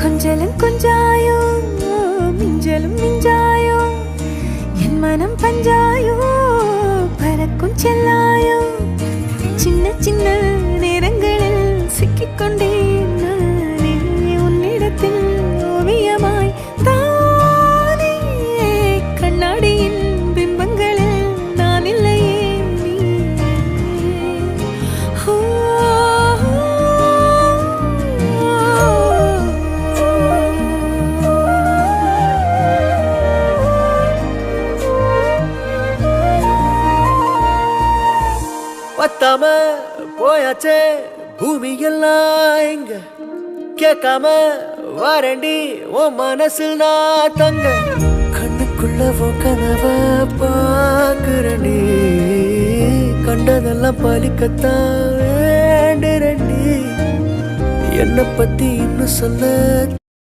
கொஞ்சலும் கொஞ்சாயோ மிஞ்சலும் மிஞ்சாயோ என் மனம் பஞ்சாயோ பறக்கும் செல்லாயோ சின்ன சின்ன நேரங்களில் சிக்கிக்கொண்டேன் நானே உன்னிடத்தில் ஓவியமாய் தானே கண்ணாடியின் பிம்பங்களில் நான் இல்லையே பத்தாம போயாச்சே பூமி எல்லாம் இங்க கேட்காம வாரண்டி உன் மனசில் நான் தங்க கண்ணுக்குள்ள உன் கனவ பாக்குறண்டி கண்டதெல்லாம் பலிக்கத்தான் வேண்டுறண்டி என்னை பத்தி இன்னும் சொல்ல